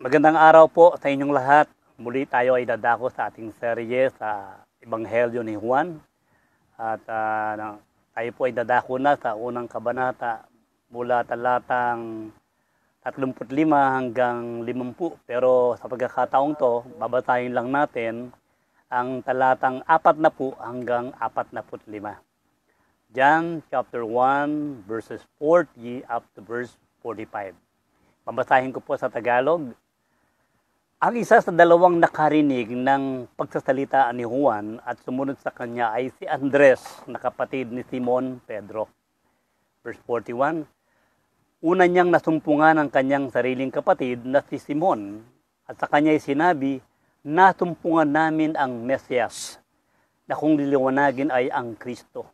Magandang araw po sa inyong lahat. Muli tayo ay dadako sa ating serye sa Ebanghelyo ni Juan. At tayo po ay dadako na sa unang kabanata mula talatang 35 hanggang 50. Pero sa pagkakataong to, babasahin lang natin ang talatang 40 hanggang 45. John chapter 1 verses 40 up to verse 45. Babasahin ko po sa Tagalog. Ang isa sa dalawang nakarinig ng pagsasalita ni Juan at sumunod sa kanya ay si Andres, na kapatid ni Simon Pedro. Verse 41, una niyang nasumpungan ang kanyang sariling kapatid na si Simon, at sa kanya'y sinabi, nasumpungan namin ang Mesiyas, na kung liliwanagin ay ang Kristo.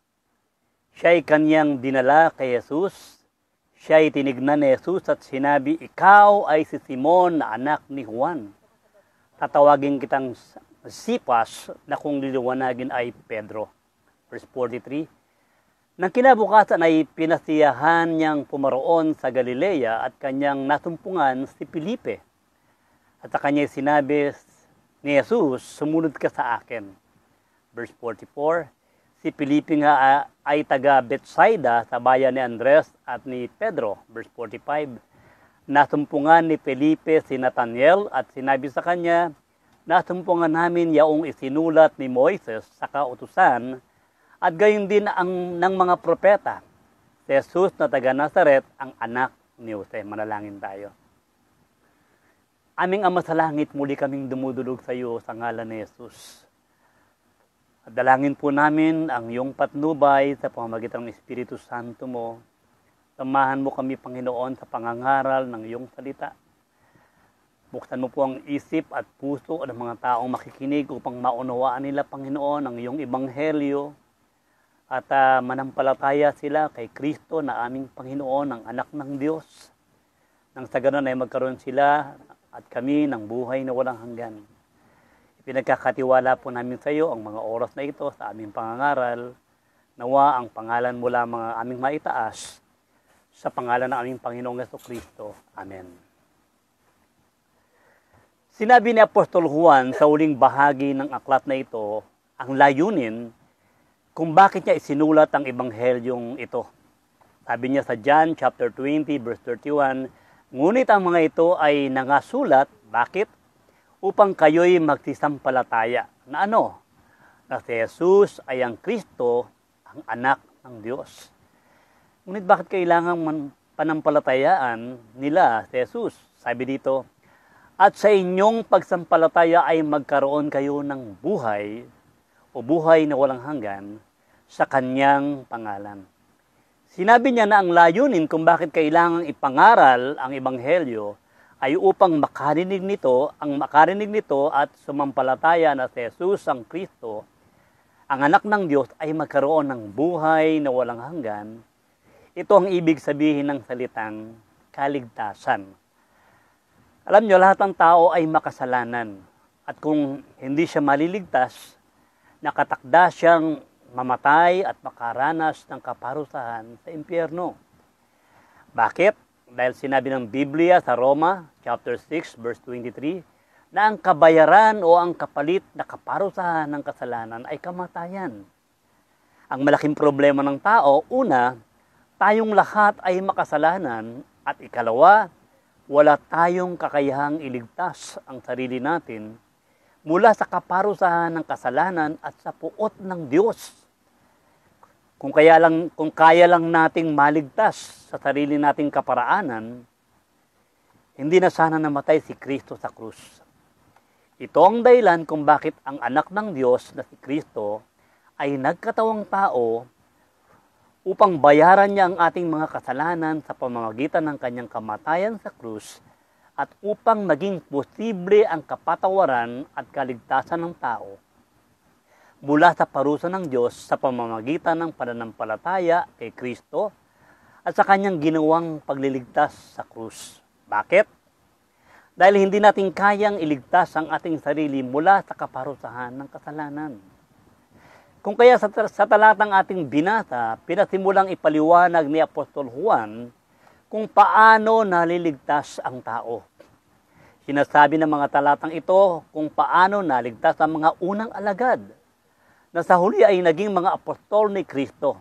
Siya'y kanyang dinala kay Jesus. Siya'y tinignan ni Jesus at sinabi, ikaw ay si Simon na anak ni Juan. Tatawagin kitang Sipas, na kung liliwanagin ay Pedro. Verse 43, nang kinabukasan ay pinasiyahan niyang pumaroon sa Galilea at kanyang nasumpungan si Felipe. At sa kanya'y sinabi ni Jesus, sumunod ka sa akin. Verse 44, si Felipe nga ay taga Bethsaida sa bayan ni Andres at ni Pedro. Verse 45, nasumpungan ni Felipe si Nathanael at sinabi sa kanya, nasumpungan namin yaong isinulat ni Moises sa kautusan at gayon din ng mga propeta, si Jesus na taga Nazaret, ang anak ni Jose. Manalangin tayo. Aming Ama sa langit, muli kaming dumudulog sa iyo sa ngalan ni Jesus. At dalangin po namin ang iyong patnubay sa pamamagitan ng Espiritu Santo mo. Samahan mo kami, Panginoon, sa pangangaral ng iyong salita. Buksan mo po ang isip at puso ng mga taong makikinig upang maunawaan nila, Panginoon, ang iyong ebanghelyo at manampalataya sila kay Kristo na aming Panginoon, ang anak ng Diyos. Nang sa ganon ay magkaroon sila at kami ng buhay na walang hanggan. Ipinagkakatiwala po namin sa iyo ang mga oras na ito sa aming pangangaral. Nawa ang pangalan mo lamang aming maitaas. Sa pangalan ng aming Panginoong Jesucristo. Amen. Sinabi ni Apostol Juan sa uling bahagi ng aklat na ito ang layunin kung bakit niya isinulat ang ebanghelyong ito. Sabi niya sa John chapter 20 verse 31, ngunit ang mga ito ay nangasulat, bakit? Upang kayo'y magsisampalataya na ano? Na si Jesus ay ang Kristo, ang anak ng Diyos. Ngunit bakit kailangan panampalatayaan nila si Jesus? Sabi dito, at sa inyong pagsampalataya ay magkaroon kayo ng buhay o buhay na walang hanggan sa kanyang pangalan. Sinabi niya na ang layunin kung bakit kailangan ipangaral ang ebanghelyo ay upang makarinig nito at sumampalataya na si Jesus ang Kristo, ang anak ng Diyos, ay magkaroon ng buhay na walang hanggan. Ito ang ibig sabihin ng salitang kaligtasan. Alam nyo, lahat ng tao ay makasalanan. At kung hindi siya maliligtas, nakatakda siyang mamatay at makaranas ng kaparusahan sa impyerno. Bakit? Dahil sinabi ng Biblia sa Roma, chapter 6, verse 23, na ang kabayaran o ang kapalit na kaparusahan ng kasalanan ay kamatayan. Ang malaking problema ng tao, una, tayong lahat ay makasalanan, at ikalawa, wala tayong kakayahang iligtas ang sarili natin mula sa kaparusahan ng kasalanan at sa puot ng Diyos. Kung kaya lang nating maligtas sa sarili nating kaparaanan, hindi na sana namatay si Kristo sa krus. Ito ang dahilan kung bakit ang anak ng Diyos na si Kristo ay nagkatawang tao upang bayaran niya ang ating mga kasalanan sa pamamagitan ng kanyang kamatayan sa krus at upang maging posible ang kapatawaran at kaligtasan ng tao mula sa parusa ng Diyos sa pamamagitan ng pananampalataya kay Kristo at sa kanyang ginawang pagliligtas sa krus. Bakit? Dahil hindi natin kayang iligtas ang ating sarili mula sa kaparusahan ng kasalanan. Kung kaya sa talatang ating binasa, pinasimulang ipaliwanag ni Apostol Juan kung paano naliligtas ang tao. Sinasabi ng mga talatang ito kung paano naligtas ang mga unang alagad na sa huli ay naging mga apostol ni Kristo.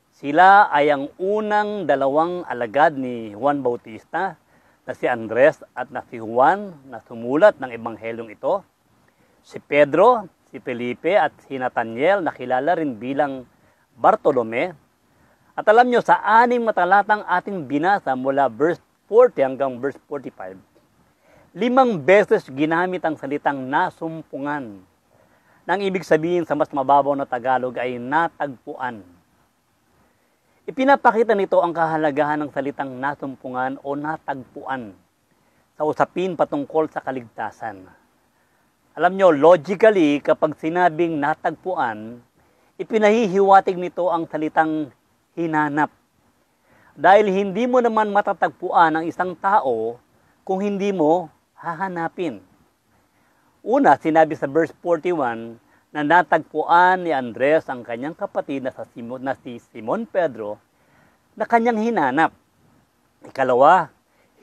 Sila ay ang unang dalawang alagad ni Juan Bautista na si Andres at na si Juan na sumulat ng ebanghelyong ito. Si Pedro, si Felipe at si Nathaniel na kilala rin bilang Bartolome. At alam nyo, sa 6 na talatang ating binasa mula verse 40 hanggang verse 45, 5 beses ginamit ang salitang nasumpungan. Nang ibig sabihin sa mas mababaw na Tagalog ay natagpuan. Ipinapakita nito ang kahalagahan ng salitang nasumpungan o natagpuan sa usapin patungkol sa kaligtasan. Alam nyo, logically, kapag sinabing natagpuan, ipinahihiwatig nito ang salitang hinanap. Dahil hindi mo naman matatagpuan ang isang tao kung hindi mo hahanapin. Una, sinabi sa verse 41 na natagpuan ni Andres ang kanyang kapatid na si Simon Pedro na kanyang hinanap. Ikalawa,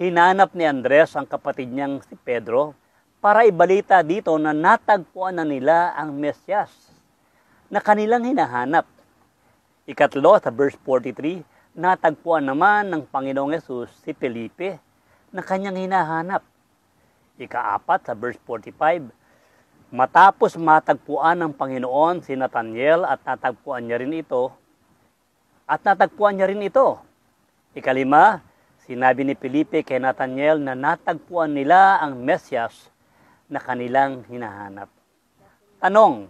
hinanap ni Andres ang kapatid niyang si Pedro para ibalita dito na natagpuan na nila ang Mesyas na kanilang hinahanap. Ikatlo, sa verse 43, natagpuan naman ng Panginoong Yesus si Felipe na kanyang hinahanap. Ika-4, sa verse 45, matapos matagpuan ng Panginoon si Nathaniel at natagpuan niya rin ito. Ika-5, sinabi ni Felipe kay Nathaniel na natagpuan nila ang Mesyas na kanilang hinahanap. Tanong,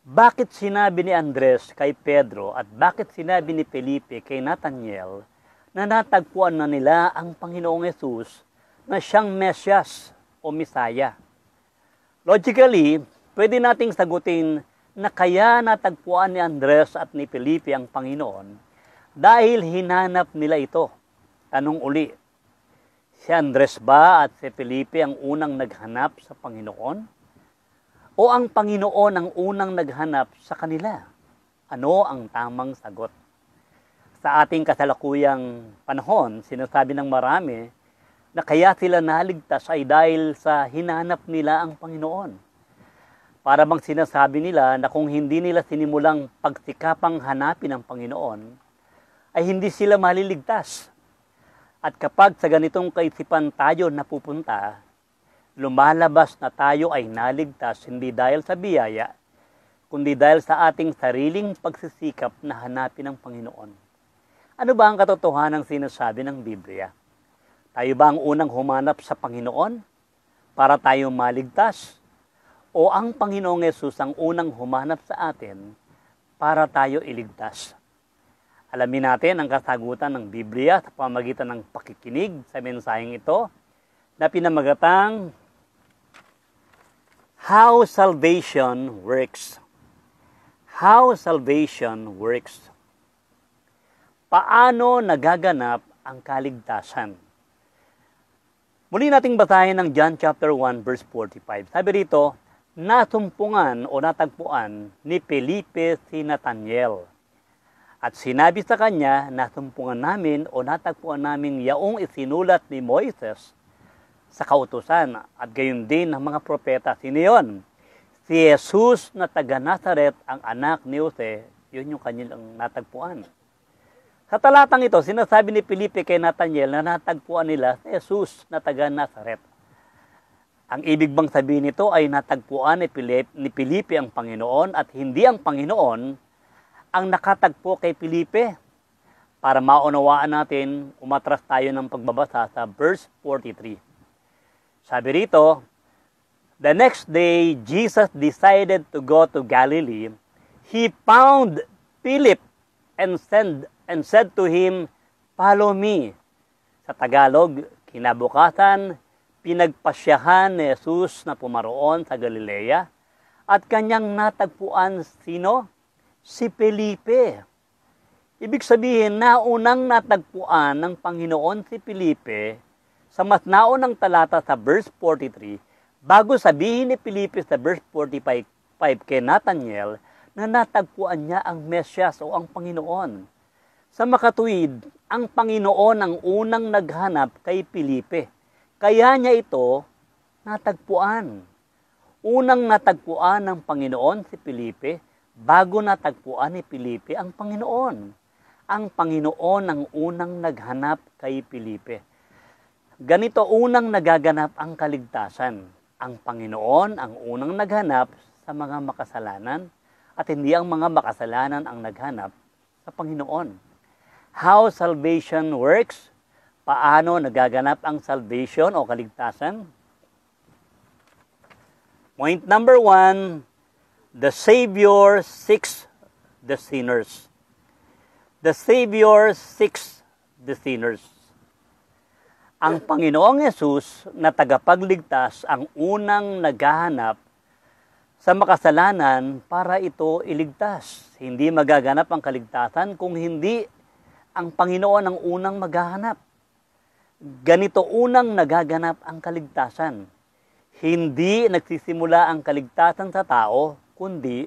bakit sinabi ni Andres kay Pedro at bakit sinabi ni Felipe kay Nathaniel na natagpuan na nila ang Panginoong Yesus na siyang Mesyas o Misaya? Logically, pwede nating sagutin na kaya natagpuan ni Andres at ni Felipe ang Panginoon dahil hinanap nila ito. Tanong uli, si Andres ba at si Felipe ang unang naghanap sa Panginoon? O ang Panginoon ang unang naghanap sa kanila? Ano ang tamang sagot? Sa ating kasalukuyang panahon, sinasabi ng marami na kaya sila naligtas ay dahil sa hinanap nila ang Panginoon. Para bang sinasabi nila na kung hindi nila sinimulang pagsikapang hanapin ang Panginoon, ay hindi sila maliligtas. At kapag sa ganitong kaisipan tayo napupunta, lumalabas na tayo ay naligtas hindi dahil sa biyaya, kundi dahil sa ating sariling pagsisikap na hanapin ang Panginoon. Ano ba ang katotohanan ng sinasabi ng Biblia? Tayo ba ang unang humanap sa Panginoon para tayo maligtas? O ang Panginoong Yesus ang unang humanap sa atin para tayo iligtas? Alamin natin ang kasagutan ng Biblia sa pamamagitan ng pakikinig sa mensaheng ito na pinamagatang How Salvation Works. How Salvation Works. Paano nagaganap ang kaligtasan? Muli nating basahin ng John chapter 1 verse 45. Sabi rito, nasumpungan o natagpuan ni Felipe si Nathaniel. At sinabi sa kanya, nasumpungan namin o natagpuan namin yaong isinulat ni Moises sa kautusan at gayon din ng mga propeta. Sino yun? Si Jesus na taga Nazaret, ang anak ni Jose, yun yung kanilang natagpuan. Sa talatang ito, sinasabi ni Felipe kay Nathaniel na natagpuan nila si Jesus na taga Nazaret. Ang ibig bang sabihin nito ay natagpuan ni Felipe ang Panginoon at hindi ang Panginoon ang nakatagpo kay Felipe? Para maunawaan natin, umatras tayo ng pagbabasa sa verse 43. Sabi rito, the next day, Jesus decided to go to Galilee. He found Philip and said to him, follow me. Sa Tagalog, kinabukasan, pinagpasyahan ni Jesus na pumaroon sa Galilea at kanyang natagpuan sino? Si Felipe. Ibig sabihin, naunang natagpuan ng Panginoon si Felipe sa mas naunang talata sa verse 43 bago sabihin ni Felipe sa verse 45 kay Nathaniel na natagpuan niya ang Mesyas o ang Panginoon. Sa makatuwid, ang Panginoon ang unang naghanap kay Felipe. Kaya niya ito natagpuan. Unang natagpuan ng Panginoon si Felipe bago natagpuan ni Felipe ang Panginoon. Ang Panginoon ang unang naghanap kay Felipe. Ganito unang nagaganap ang kaligtasan. Ang Panginoon ang unang naghanap sa mga makasalanan at hindi ang mga makasalanan ang naghanap sa Panginoon. How salvation works? Paano nagaganap ang salvation o kaligtasan? Point number 1, the Savior seeks the sinners. The Savior seeks the sinners. Ang Panginoong Yesus na tagapagligtas ang unang naghahanap sa makasalanan para ito iligtas. Hindi magaganap ang kaligtasan kung hindi ang Panginoon ang unang maghahanap. Ganito unang nagaganap ang kaligtasan. Hindi nagsisimula ang kaligtasan sa tao, kundi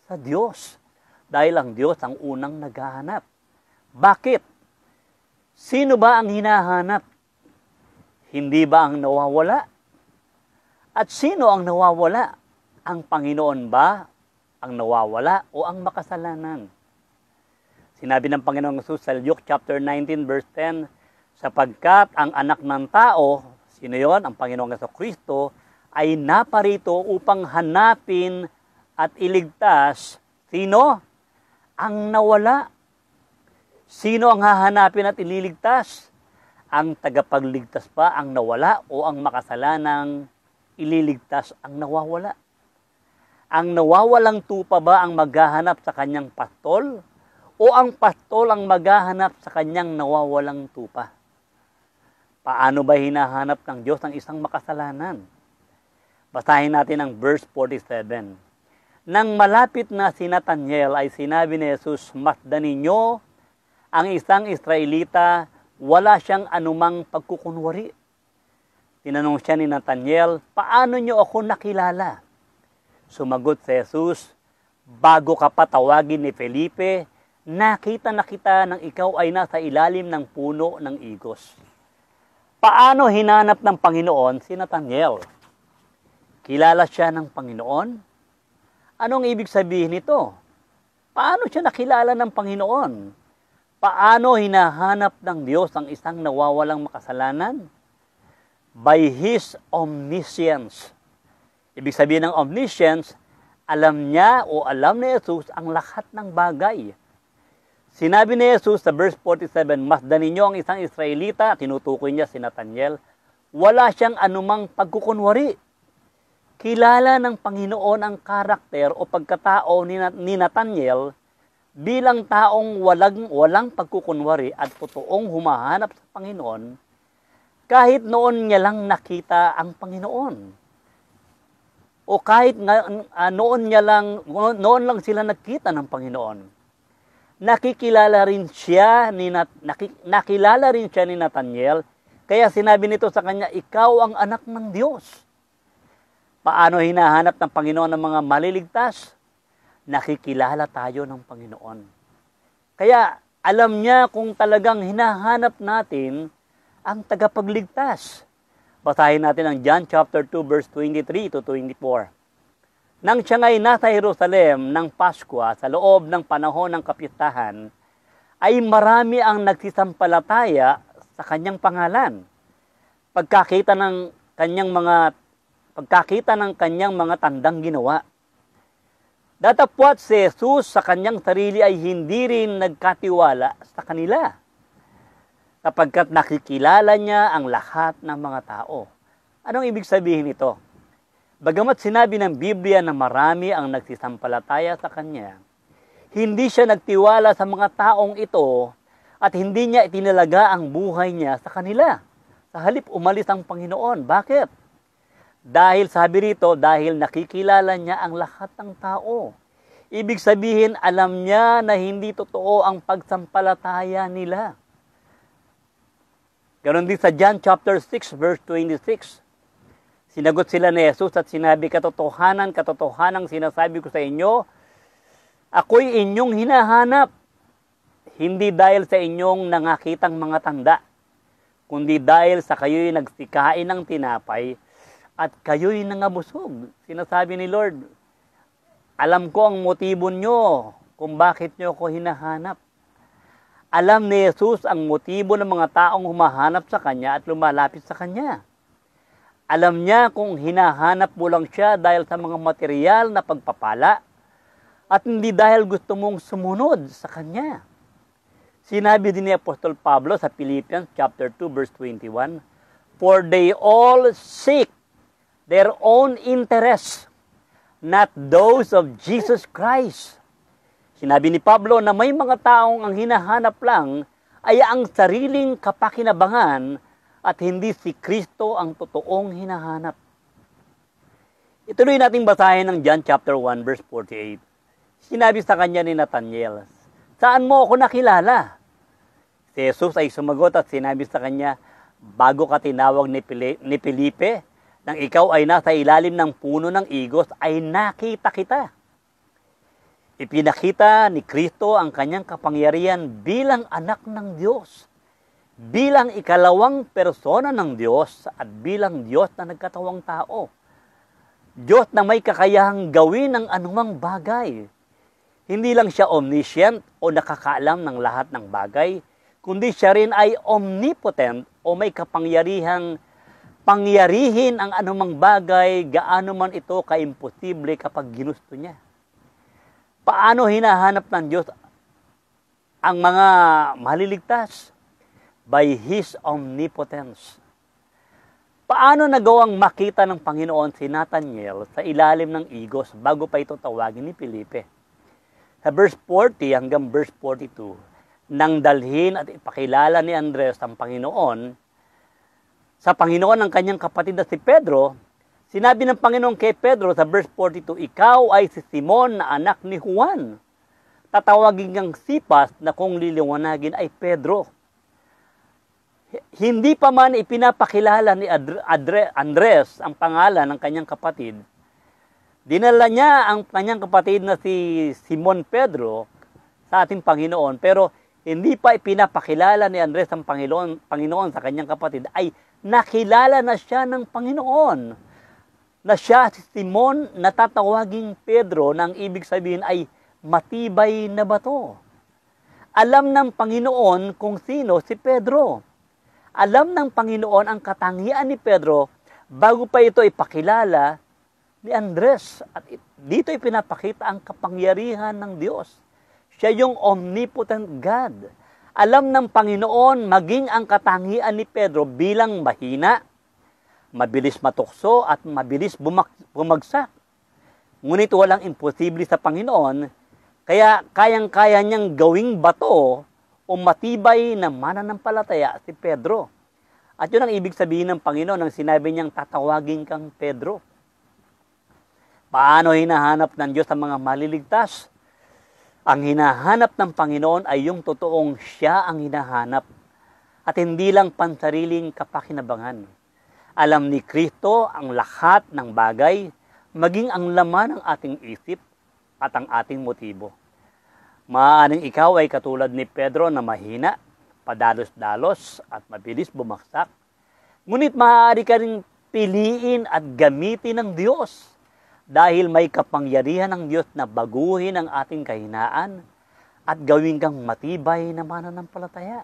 sa Diyos. Dahil ang Diyos ang unang naghahanap. Bakit? Sino ba ang hinahanap? Hindi ba ang nawawala? At sino ang nawawala? Ang Panginoon ba ang nawawala o ang makasalanan? Sinabi ng Panginoong Hesus sa Luke chapter 19 verse 10, sapagkat ang anak ng tao, sino yon? Ang Panginoong Jesucristo, ay naparito upang hanapin at iligtas. Sino? Ang nawala. Sino ang hahanapin at ililigtas? Ang tagapagligtas pa ang nawala o ang makasalanang ililigtas ang nawawala? Ang nawawalang tupa ba ang maghahanap sa kanyang pastol? O ang pastol ang maghahanap sa kanyang nawawalang tupa? Paano ba hinahanap ng Diyos ang isang makasalanan? Basahin natin ang verse 47. Nang malapit na si Nathanael ay sinabi ni Jesus, masdan ninyo ang isang Israelita, wala siyang anumang pagkukunwari. Tinanong siya ni Nathanael, paano niyo ako nakilala? Sumagot si Jesus, bago ka pa tawagin ni Felipe, nakita na kita nang ikaw ay nasa ilalim ng puno ng igos. Paano hinanap ng Panginoon si Nathanael? Kilala siya ng Panginoon? Anong ibig sabihin nito? Paano siya nakilala ng Panginoon? Paano hinahanap ng Diyos ang isang nawawalang makasalanan? By His omniscience. Ibig sabihin ng omniscience, alam niya o alam ni Jesus ang lahat ng bagay. Sinabi ni Jesus sa verse 47, masdan ninyo ang isang Israelita, tinutukoy niya si Nathanael, wala siyang anumang pagkukunwari. Kilala ng Panginoon ang karakter o pagkatao ni Nathanael bilang taong walang pagkukunwari at totoong humahanap sa Panginoon kahit noon niya lang nakita ang Panginoon. O kahit noon lang sila nakita ng Panginoon. Nakilala rin siya ni Nathanael, kaya sinabi nito sa kanya, ikaw ang anak ng Diyos. Paano hinahanap ng Panginoon ng mga maliligtas? Nakikilala tayo ng Panginoon. Kaya alam niya kung talagang hinahanap natin ang tagapagligtas. Basahin natin ang John chapter 2 verse 23 to 24. Nang siya nga'y nasa Jerusalem ng Paskwa sa loob ng panahon ng kapistahan, ay marami ang nagsisampalataya sa kanyang pangalan. Pagkakita ng kanyang mga tandang ginawa. Datapwat si Jesus sa kanyang sarili ay hindi rin nagkatiwala sa kanila, sapagkat nakikilala niya ang lahat ng mga tao. Anong ibig sabihin nito? Bagamat sinabi ng Biblia na marami ang nagsisampalataya sa kanya, hindi siya nagtiwala sa mga taong ito at hindi niya itinalaga ang buhay niya sa kanila. Sa halip umalis ang Panginoon. Bakit? Dahil sabi rito, dahil nakikilala niya ang lahat ng tao. Ibig sabihin, alam niya na hindi totoo ang pagsampalataya nila. Ganon din sa John chapter 6 verse 26. Sinagot sila ni Jesus at sinabi, katotohanan sinasabi ko sa inyo, ako'y inyong hinahanap, hindi dahil sa inyong nangakitang mga tanda, kundi dahil sa kayo'y nagsikain ng tinapay at kayo'y nangabusog. Sinasabi ni Lord, alam ko ang motibo nyo kung bakit nyo ako hinahanap. Alam ni Jesus ang motibo ng mga taong humahanap sa Kanya at lumalapit sa Kanya. Alam niya kung hinahanap mo lang siya dahil sa mga material na pagpapala at hindi dahil gusto mong sumunod sa Kanya. Sinabi din ni Apostol Pablo sa Philippians chapter 2 verse 21, "For they all seek their own interests, not those of Jesus Christ." Sinabi ni Pablo na may mga taong ang hinahanap lang ay ang sariling kapakinabangan at hindi si Kristo ang totoong hinahanap. Ituloy nating basahin ng John chapter 1 verse 48. Sinabi sa kanya ni Nathanael, "Saan mo ako nakilala?" Si Jesus ay sumagot at sinabi sa kanya, "Bago ka tinawag ni Felipe, nang ikaw ay nasa ilalim ng puno ng igos, ay nakita kita." Ipinakita ni Kristo ang kanyang kapangyarihan bilang anak ng Diyos, bilang ikalawang persona ng Diyos at bilang Diyos na nagkatawang tao. Diyos na may kakayahang gawin ang anumang bagay. Hindi lang siya omniscient o nakakaalam ng lahat ng bagay, kundi siya rin ay omnipotent o may kapangyarihang pangyarihin ang anumang bagay gaano man ito kaimposible kapag ginusto niya. Paano hinahanap ng Diyos ang mga maliligtas? By His omnipotence. Paano nagawang makita ng Panginoon si Nathanael sa ilalim ng igos bago pa ito tawagin ni Felipe? Sa verse 40 hanggang verse 42, nang dalhin at ipakilala ni Andres ang Panginoon, sa Panginoon ang kanyang kapatid na si Pedro, sinabi ng Panginoon kay Pedro sa verse 42, "Ikaw ay si Simon na anak ni Juan. Tatawagin kang Sipas na kung liliwanagin ay Pedro." Hindi pa man ipinapakilala ni Andres ang pangalan ng kanyang kapatid, dinala niya ang kanyang kapatid na si Simon Pedro sa ating Panginoon, pero hindi pa ipinapakilala ni Andres ang Panginoon sa kanyang kapatid, ay nakilala na siya ng Panginoon. Na siya si Simon na tatawaging Pedro na ang ibig sabihin ay matibay na bato. Alam ng Panginoon kung sino si Pedro. Alam ng Panginoon ang katangian ni Pedro bago pa ito ipakilala ni Andres. At dito ipinapakita ang kapangyarihan ng Diyos. Siya yung omnipotent God. Alam ng Panginoon maging ang katangian ni Pedro bilang mahina, mabilis matukso at mabilis bumagsak. Ngunit walang imposible sa Panginoon, kaya kayang-kaya niyang gawing bato o matibay na mananampalataya si Pedro. At yun ang ibig sabihin ng Panginoon nang sinabi niyang tatawagin kang Pedro. Paano hinahanap ng Diyos ang mga maliligtas? Ang hinahanap ng Panginoon ay yung totoong siya ang hinahanap at hindi lang pansariling kapakinabangan. Alam ni Kristo ang lahat ng bagay, maging ang laman ng ating isip at ang ating motibo. Maaaring ikaw ay katulad ni Pedro na mahina, padalos-dalos at mabilis bumaksak. Ngunit maaari ka ring piliin at gamitin ng Diyos dahil may kapangyarihan ng Diyos na baguhin ang ating kahinaan at gawin kang matibay na mananampalataya.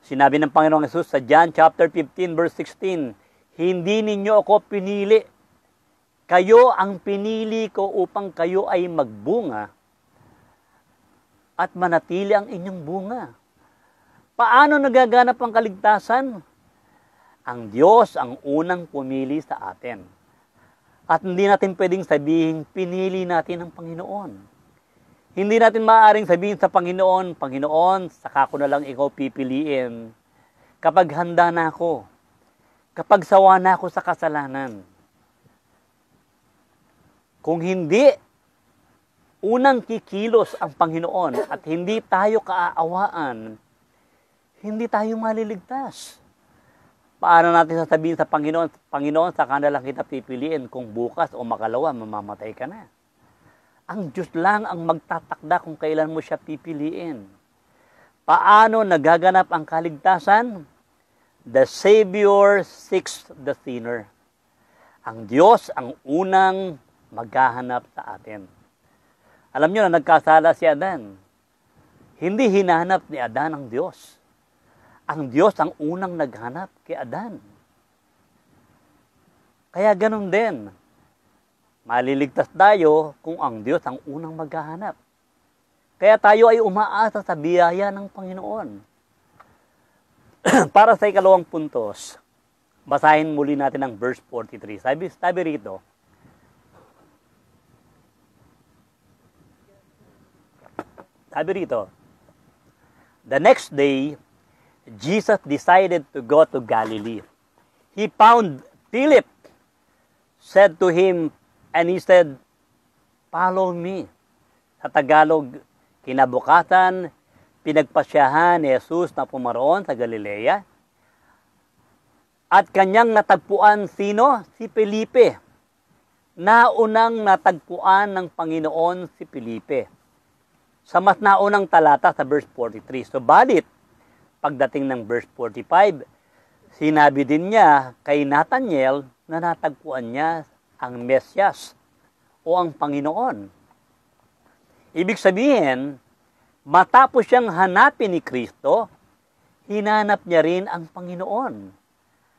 Sinabi ng Panginoong Hesus sa John chapter 15 verse 16, "Hindi ninyo ako pinili. Kayo ang pinili ko upang kayo ay magbunga at manatili ang inyong bunga." Paano nagaganap ang kaligtasan? Ang Diyos ang unang pumili sa atin. At hindi natin pwedeng sabihin, pinili natin ang Panginoon. Hindi natin maaaring sabihin sa Panginoon, "Panginoon, saka ko na lang ikaw pipiliin kapag handa na ako, kapag sawa na ako sa kasalanan." Kung hindi, unang kikilos ang Panginoon at hindi tayo kaaawaan, hindi tayo maliligtas. Paano natin sasabihin sa Panginoon, "Panginoon, saka na lang kita pipiliin kung bukas o makalawa mamamatay ka na"? Ang Diyos lang ang magtatakda kung kailan mo siya pipiliin. Paano nagaganap ang kaligtasan? The Savior seeks the sinner. Ang Diyos ang unang maghahanap sa atin. Alam nyo na nagkasala si Adan. Hindi hinahanap ni Adan ang Diyos. Ang Diyos ang unang naghanap kay Adan. Kaya ganun din. Maliligtas tayo kung ang Diyos ang unang maghahanap. Kaya tayo ay umaasa sa biyaya ng Panginoon. Para sa ikalawang puntos, basahin muli natin ang verse 43. Sabi rito, the next day, Jesus decided to go to Galilee. He found Philip, said to him, and he said, "Follow me." Sa Tagalog, kinabukasan, pinagpasyahan ni Jesus na pumaroon sa Galilea. At kanyang natagpuan sino? Si Felipe. Naunang natagpuan ng Panginoon si Felipe. Sa mas naunang talata sa verse 43. Subalit, pagdating ng verse 45, sinabi din niya kay Nathanael na natagpuan niya ang Mesyas o ang Panginoon. Ibig sabihin, matapos siyang hanapin ni Kristo, hinanap niya rin ang Panginoon.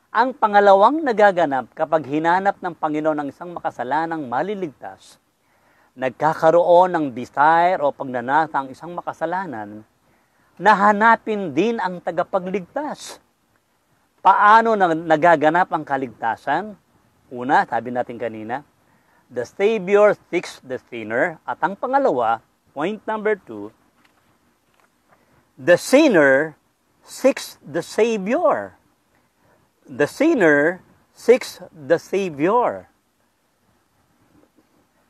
Ang pangalawang nagaganap kapag hinanap ng Panginoon ang isang makasalanang maliligtas, nagkakaroon ng desire o pagnanasa ang isang makasalanan na hanapin din ang tagapagligtas. Paano nagaganap ang kaligtasan? Una, sabi natin kanina, the Savior seeks the sinner. At ang pangalawa, point number 2, the sinner seeks the Savior. The sinner seeks the Savior.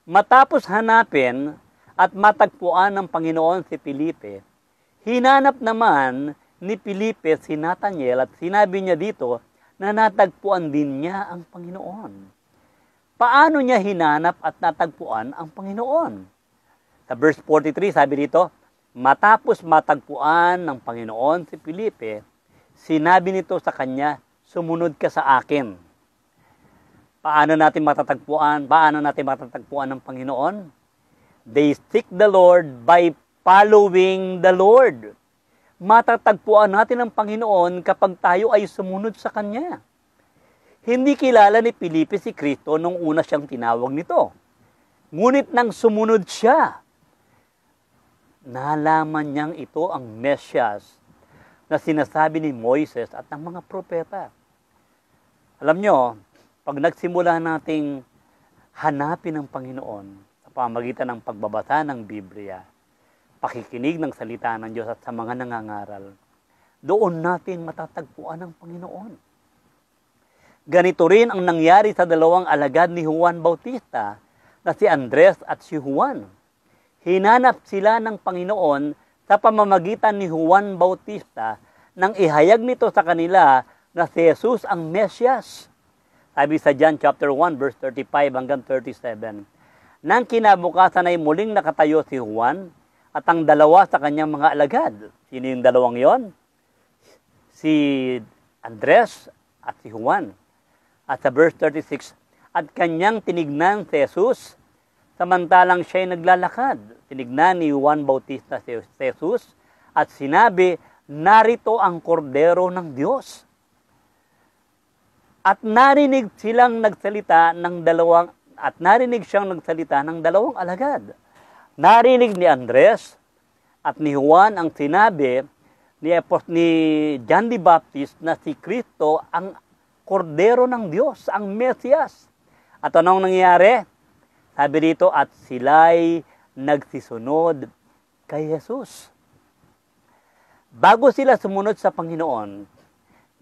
Matapos hanapin at matagpuan ng Panginoon si Felipe, hinanap naman ni Felipe si Nathanael at sinabi niya dito na natagpuan din niya ang Panginoon. Paano niya hinanap at natagpuan ang Panginoon? Sa verse 43, sabi dito, matapos matagpuan ng Panginoon si Felipe, sinabi nito sa kanya, "Sumunod ka sa akin." Paano natin matatagpuan ng Panginoon? They seek the Lord by following the Lord. Matatagpuan natin ang Panginoon kapag tayo ay sumunod sa Kanya. Hindi kilala ni Felipe si Kristo nung una siyang tinawag nito. Ngunit nang sumunod siya, nalaman niyang ito ang Mesyas na sinasabi ni Moises at ng mga propeta. Alam nyo, pag nagsimula nating hanapin ang Panginoon sa pamagitan ng pagbabasa ng Biblia, pakikinig ng salita ng Diyos at sa mga nangangaral, doon natin matatagpuan ang Panginoon. Ganito rin ang nangyari sa dalawang alagad ni Juan Bautista na si Andres at si Juan. Hinanap sila ng Panginoon sa pamamagitan ni Juan Bautista nang ihayag nito sa kanila na si Jesus ang Mesyas. Sabi sa John chapter 1 verse 35 hanggang 37. Nang kinabukasan ay muling nakatayo si Juan at ang dalawa sa kanyang mga alagad. Sino yung dalawang yon? Si Andres at si Juan. At sa verse 36, at kanyang tinignan si Jesus, samantalang siya'y naglalakad. Tinignan ni Juan Bautista si Jesus at sinabi, narito ang kordero ng Diyos. At narinig siyang nagsalita ng dalawang alagad. Narinig ni Andres at ni Juan ang sinabi ni John the Baptist na si Kristo ang kordero ng Diyos, ang Mesyas. At anong nangyari? Sabi dito, at sila'y nagsisunod kay Jesus. Bago sila sumunod sa Panginoon,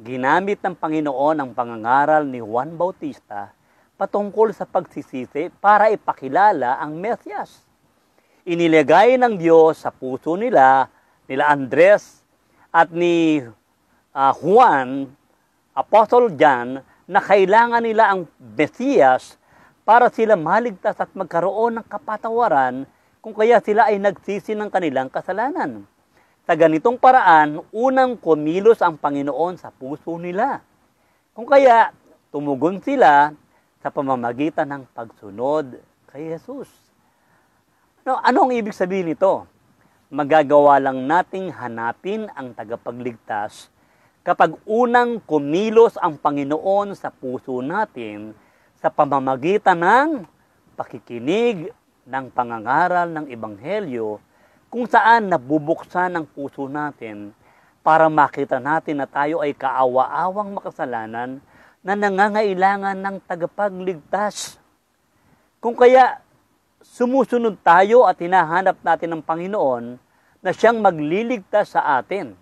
ginamit ng Panginoon ang pangangaral ni Juan Bautista patungkol sa pagsisisi para ipakilala ang Mesyas. Inilagay ng Diyos sa puso nila Andres at ni Juan, Apostle John, na kailangan nila ang Mesiyas para sila maligtas at magkaroon ng kapatawaran kung kaya sila ay nagsisi ng kanilang kasalanan. Sa ganitong paraan, unang kumilos ang Panginoon sa puso nila. Kung kaya, tumugon sila sa pamamagitan ng pagsunod kay Jesus. Ano ang ibig sabihin nito? Magagawa lang nating hanapin ang tagapagligtas kapag unang kumilos ang Panginoon sa puso natin sa pamamagitan ng pakikinig ng pangangaral ng Ebanghelyo, kung saan nabubuksan ang puso natin para makita natin na tayo ay kaawa-awang makasalanan na nangangailangan ng tagapagligtas. Kung kaya sumusunod tayo at hinahanap natin ng Panginoon na siyang magliligtas sa atin.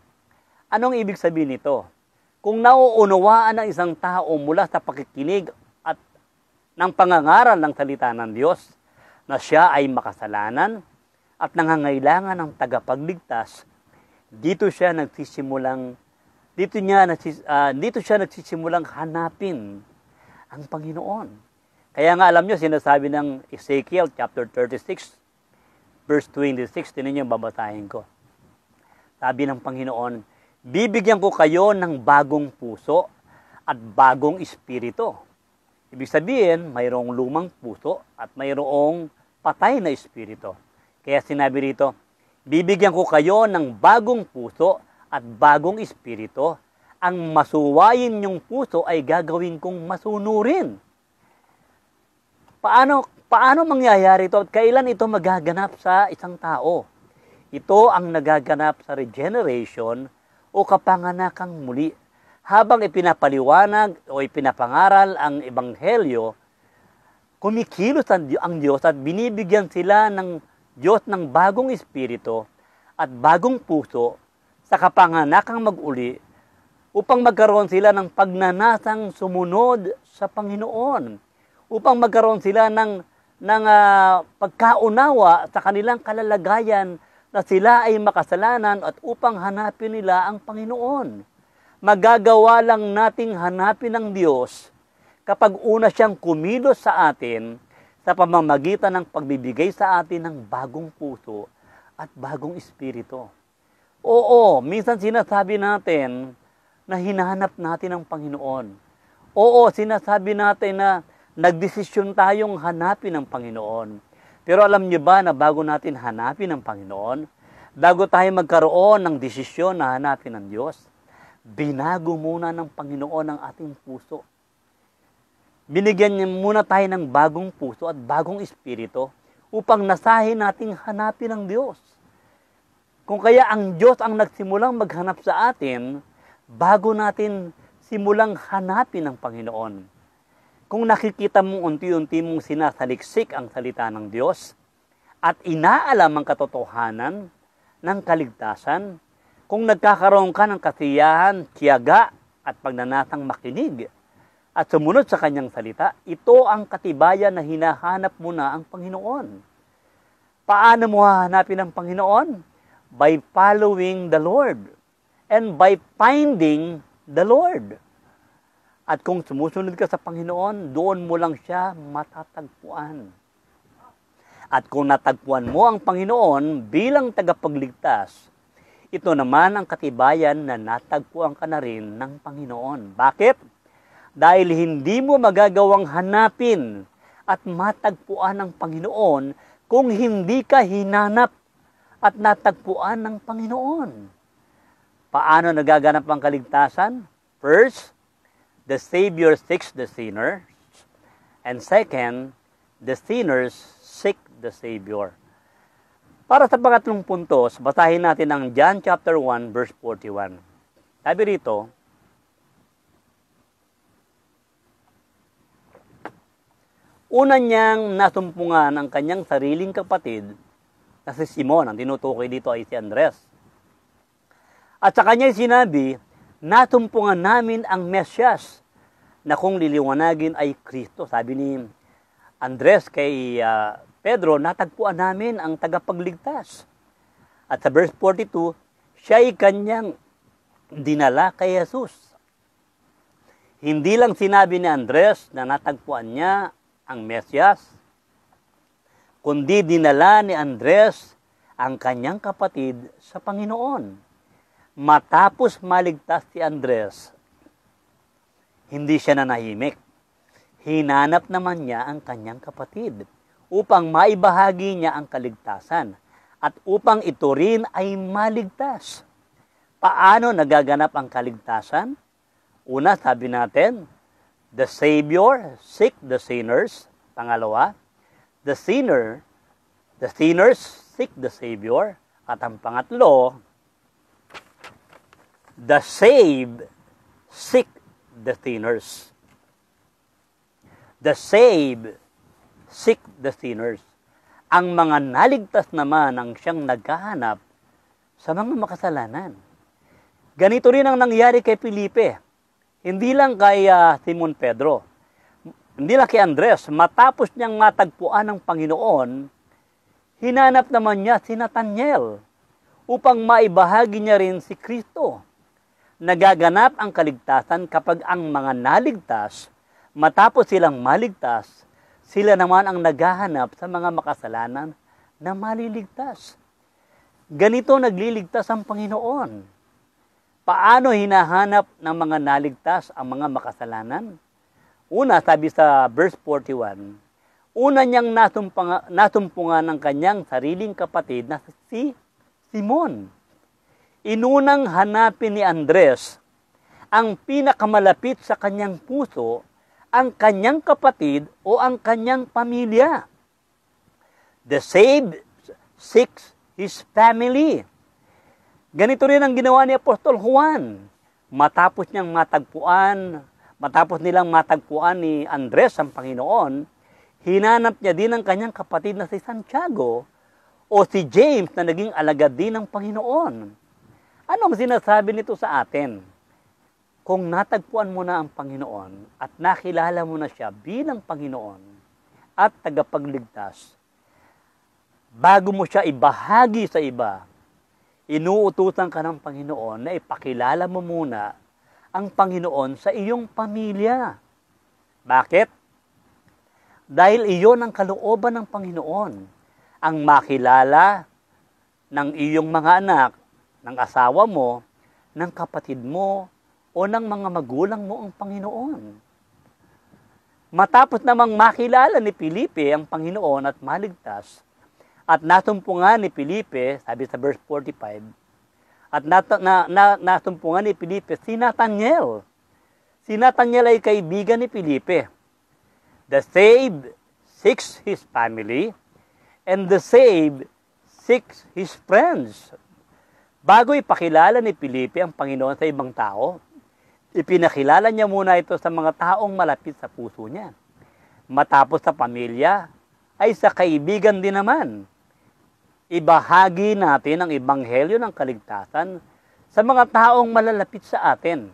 Anong ibig sabihin nito? Kung nauunawaan ng isang tao mula sa pakikinig at ng pangangaral ng salita ng Diyos na siya ay makasalanan at nangangailangan ng tagapagligtas, dito siya nagsisimulang hanapin ang Panginoon. Kaya nga alam nyo, sinasabi ng Ezekiel chapter 36, verse 26, tinan nyo, babasahin ko. Sabi ng Panginoon, bibigyan ko kayo ng bagong puso at bagong espiritu. Ibig sabihin, mayroong lumang puso at mayroong patay na espiritu. Kaya sinabi rito, bibigyan ko kayo ng bagong puso at bagong espiritu. Ang masuwayin niyong puso ay gagawin kong masunurin. Paano mangyayari ito? At kailan ito magaganap sa isang tao? Ito ang nagaganap sa regeneration o kapanganakang muli. Habang ipinapaliwanag o ipinapangaral ang Ebanghelyo, kumikilos ang Diyos at binibigyan sila ng Diyos ng bagong espiritu at bagong puso sa kapanganakang mag-uli upang magkaroon sila ng pagnanasang sumunod sa Panginoon, upang magkaroon sila ng pagkaunawa sa kanilang kalalagayan na sila ay makasalanan at upang hanapin nila ang Panginoon. Magagawa lang nating hanapin ang Diyos kapag una siyang kumilos sa atin sa pamamagitan ng pagbibigay sa atin ng bagong puso at bagong espiritu. Oo, minsan sinasabi natin na hinahanap natin ang Panginoon. Oo, sinasabi natin na nagdesisyon tayong hanapin ang Panginoon. Pero alam niyo ba na bago natin hanapin ang Panginoon, bago tayo magkaroon ng desisyon na hanapin ang Diyos, binago muna ng Panginoon ang ating puso. Binigyan niya muna tayo ng bagong puso at bagong espiritu upang nasahin nating hanapin ang Diyos. Kung kaya ang Diyos ang nagsimulang maghanap sa atin, bago natin simulang hanapin ang Panginoon. Kung nakikita mong unti-unti mong sinasaliksik ang salita ng Diyos at inaalam ang katotohanan ng kaligtasan, kung nagkakaroon ka ng kasiyahan, tiyaga at pagnanasang makinig at sumunod sa kanyang salita, ito ang katibayan na hinahanap mo na ang Panginoon. Paano mo hahanapin ang Panginoon? By following the Lord and by finding the Lord. At kung sumusunod ka sa Panginoon, doon mo lang siya matatagpuan. At kung natagpuan mo ang Panginoon bilang tagapagligtas, ito naman ang katibayan na natagpuan ka na rin ng Panginoon. Bakit? Dahil hindi mo magagawang hanapin at matagpuan ng Panginoon kung hindi ka hinanap at natagpuan ng Panginoon. Paano nagaganap ang kaligtasan? First, the Savior seeks the sinner. And second, the sinners seek the Savior. Para sa pangatlong puntos, basahin natin ang John chapter 1 verse 41. Sabi rito, una niyang nasumpungan ang kanyang sariling kapatid na si Simon, ang tinutukoy dito ay si Andres. At sa kanya sinabi, nasumpungan namin ang Mesyas na kung liliwanagin ay Kristo. Sabi ni Andres kay Pedro, natagpuan namin ang tagapagligtas. At sa verse 42, siya ay kanyang dinala kay Jesus. Hindi lang sinabi ni Andres na natagpuan niya ang Mesyas, kundi dinala ni Andres ang kanyang kapatid sa Panginoon. Matapos maligtas si Andres, hindi siya nanahimik. Hinanap naman niya ang kanyang kapatid upang maibahagi niya ang kaligtasan at upang ito rin ay maligtas. Paano nagaganap ang kaligtasan? Una, sabi natin, the Savior seek the sinners. Pangalawa, the sinners seek the Savior. At ang pangatlo, the saved seek the sinners. The saved seek the sinners. Ang mga naligtas naman ang siyang naghahanap sa mga makasalanan. Ganito rin ang nangyari kay Felipe. Hindi lang kay Simon Pedro. Hindi lang kay Andres. Matapos niyang matagpuan ng Panginoon, hinanap naman niya si Nathanael upang maibahagi niya rin si Kristo. Nagaganap ang kaligtasan kapag ang mga naligtas, matapos silang maligtas, sila naman ang naghahanap sa mga makasalanan na maliligtas. Ganito nagliligtas ang Panginoon. Paano hinahanap ng mga naligtas ang mga makasalanan? Una, sabi sa verse 41, una niyang nasumpungan ng kanyang sariling kapatid na si Simon. Inunang hanapin ni Andres ang pinakamalapit sa kanyang puso, ang kanyang kapatid o ang kanyang pamilya. The saved seeks his family. Ganito rin ang ginawa ni Apostol Juan. Matapos nilang matagpuan ni Andres ang Panginoon, hinanap niya din ang kanyang kapatid na si Santiago o si James na naging alagad din ng Panginoon. Anong sinasabi nito sa atin? Kung natagpuan mo na ang Panginoon at nakilala mo na siya bilang Panginoon at tagapagligtas, bago mo siya ibahagi sa iba, inuutusan ka ng Panginoon na ipakilala mo muna ang Panginoon sa iyong pamilya. Bakit? Dahil iyon ang kalooban ng Panginoon, ang makilala ng iyong mga anak, ng asawa mo, ng kapatid mo, o ng mga magulang mo ang Panginoon. Matapos namang makilala ni Felipe ang Panginoon at maligtas, at nasumpungan ni Felipe, sabi sa verse 45, at nasumpungan ni Felipe si Nathanael. Si Nathanael ay kaibigan ni Felipe. The saved seeks his family, and the saved seeks his friends. Bago ipakilala ni Felipe ang Panginoon sa ibang tao, ipinakilala niya muna ito sa mga taong malapit sa puso niya. Matapos sa pamilya, ay sa kaibigan din naman. Ibahagi natin ang ebanghelyo ng kaligtasan sa mga taong malalapit sa atin.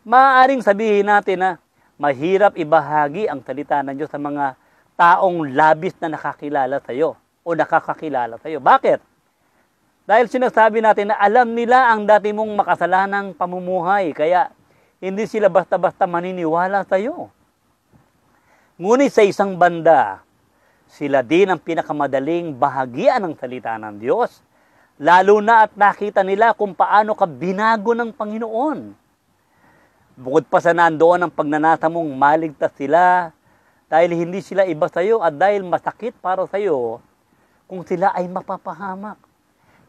Maaaring sabihin natin na mahirap ibahagi ang salita ng Diyos sa mga taong labis na nakakilala sa iyo o nakakakilala sa iyo. Bakit? Dahil sinasabi natin na alam nila ang dati mong makasalanang pamumuhay, kaya hindi sila basta-basta maniniwala sa iyo. Ngunit sa isang banda, sila din ang pinakamadaling bahagian ng salita ng Diyos, lalo na at nakita nila kung paano ka binago ng Panginoon. Bukod pa sa nandoon ang pagnanasa mong maligtas sila, dahil hindi sila iba sa iyo at dahil masakit para sa iyo kung sila ay mapapahamak.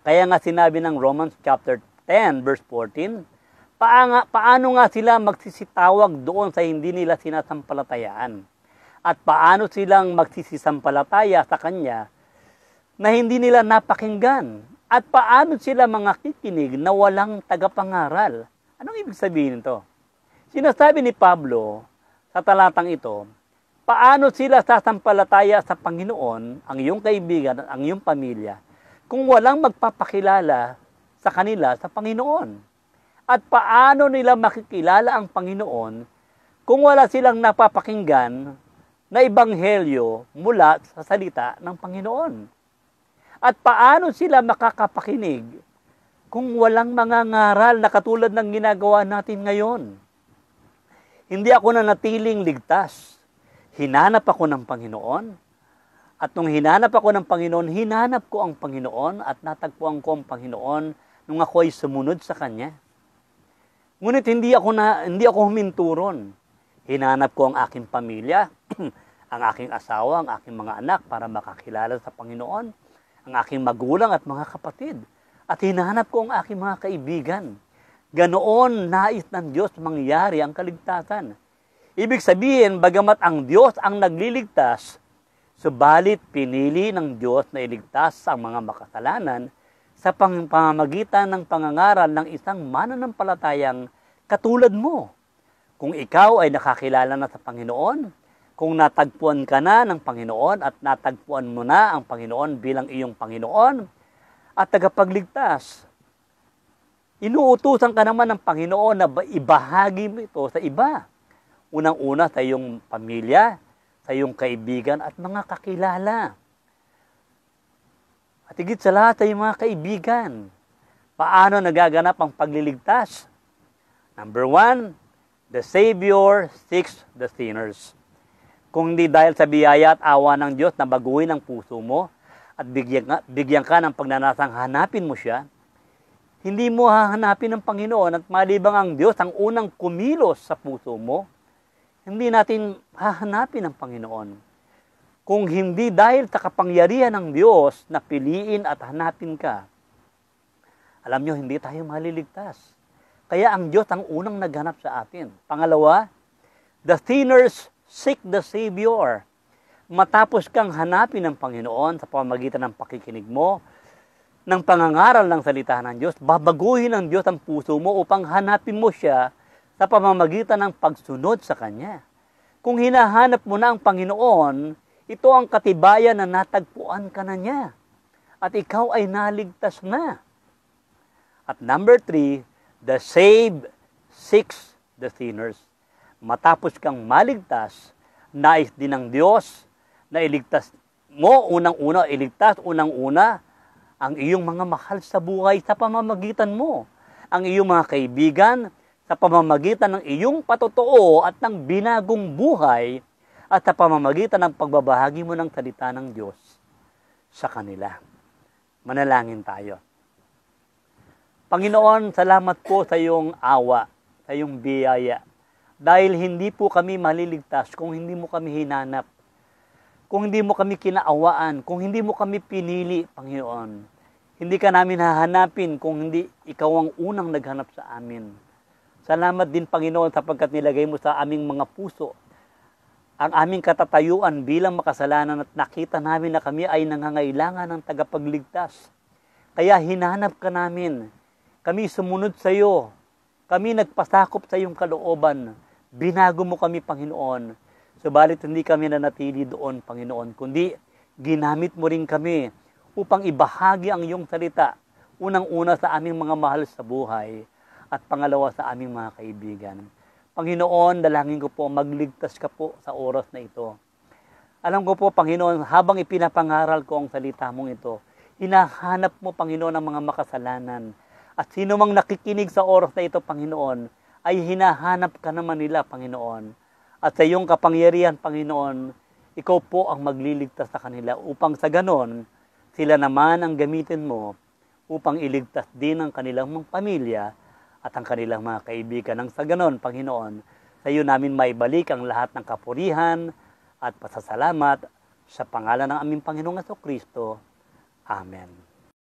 Kaya nga sinabi ng Romans chapter 10 verse 14, paano nga sila magsisitawag doon sa hindi nila sinasampalatayaan? At paano silang magsisisampalataya sa Kanya na hindi nila napakinggan? At paano sila mga kikinig na walang tagapangaral? Anong ibig sabihin nito? Sinasabi ni Pablo sa talatang ito, paano sila sasampalataya sa Panginoon, ang iyong kaibigan at ang iyong pamilya, kung walang magpapakilala sa kanila sa Panginoon? At paano nila makikilala ang Panginoon kung wala silang napapakinggan na ebanghelyo mula sa salita ng Panginoon? At paano sila makakapakinig kung walang mga ngaral na katulad ng ginagawa natin ngayon? Hindi ako nanatiling ligtas. Hinanap ako ng Panginoon. At nung hinanap ako ng Panginoon, hinanap ko ang Panginoon at natagpuan ko ang Panginoon nung ako ay sumunod sa Kanya. Ngunit hindi ako huminturon. Hinanap ko ang aking pamilya, ang aking asawa, ang aking mga anak para makakilala sa Panginoon, ang aking magulang at mga kapatid. At hinanap ko ang aking mga kaibigan. Ganoon nais ng Diyos mangyari ang kaligtasan. Ibig sabihin, bagamat ang Diyos ang nagliligtas, subalit pinili ng Diyos na iligtas ang mga makasalanan sa pamamagitan ng pangangaral ng isang mananampalatayang katulad mo. Kung ikaw ay nakakilala na sa Panginoon, kung natagpuan ka na ng Panginoon at natagpuan mo na ang Panginoon bilang iyong Panginoon at tagapagligtas, inuutusan ka naman ng Panginoon na ibahagi mo ito sa iba. Unang-una sa iyong pamilya, sa iyong kaibigan at mga kakilala. At higit sa lahat sa iyong mga kaibigan, paano nagaganap ang pagliligtas? Number 1, the Savior seeks the sinners. Kung hindi dahil sa biyaya at awa ng Diyos na baguhin ang puso mo at bigyan ka ng pagnanasang hanapin mo siya, hindi mo hahanapin ng Panginoon at malibang ang Diyos ang unang kumilos sa puso mo, hindi natin hahanapin ang Panginoon. Kung hindi dahil sa kapangyarihan ng Diyos na piliin at hanapin ka, alam nyo, hindi tayo maliligtas. Kaya ang Diyos ang unang naghanap sa atin. Pangalawa, the sinners seek the Savior. Matapos kang hanapin ng Panginoon sa pamamagitan ng pakikinig mo, ng pangangaral ng salita ng Diyos, babaguhin ng Diyos ang puso mo upang hanapin mo siya sa pamamagitan ng pagsunod sa Kanya. Kung hinahanap mo na ang Panginoon, ito ang katibayan na natagpuan ka na niya. At ikaw ay naligtas na. At number 3, the saved seeks the sinners. Matapos kang maligtas, nais din ng Diyos na iligtas mo, unang-una ang iyong mga mahal sa buhay sa pamamagitan mo. Ang iyong mga kaibigan sa pamamagitan ng iyong patotoo at ng binagong buhay at sa pamamagitan ng pagbabahagi mo ng salita ng Diyos sa kanila. Manalangin tayo. Panginoon, salamat po sa iyong awa, sa iyong biyaya. Dahil hindi po kami maliligtas kung hindi mo kami hinanap, kung hindi mo kami kinaawaan, kung hindi mo kami pinili, Panginoon. Hindi ka namin hahanapin kung hindi ikaw ang unang naghanap sa amin. Salamat din, Panginoon, sapagkat nilagay mo sa aming mga puso ang aming katatayuan bilang makasalanan at nakita namin na kami ay nangangailangan ng tagapagligtas. Kaya hinanap ka namin. Kami sumunod sa iyo. Kami nagpasakop sa iyong kalooban. Binago mo kami, Panginoon. Subalit hindi kami nanatili doon, Panginoon, kundi ginamit mo rin kami upang ibahagi ang iyong salita. Unang-una sa aming mga mahal sa buhay at pangalawa sa aming mga kaibigan. Panginoon, dalangin ko po, magligtas ka po sa oras na ito. Alam ko po, Panginoon, habang ipinapangaral ko ang salita mong ito, hinahanap mo, Panginoon, ang mga makasalanan. At sino mang nakikinig sa oras na ito, Panginoon, ay hinahanap ka naman nila, Panginoon. At sa iyong kapangyarihan, Panginoon, ikaw po ang magliligtas sa kanila upang sa ganon, sila naman ang gamitin mo upang iligtas din ang kanilang mga pamilya at ang kanilang mga kaibigan. Nang sa ganon, Panginoon, sa iyo namin maibalik ang lahat ng kapurihan at pasasalamat sa pangalan ng aming Panginoong Jesucristo. Amen.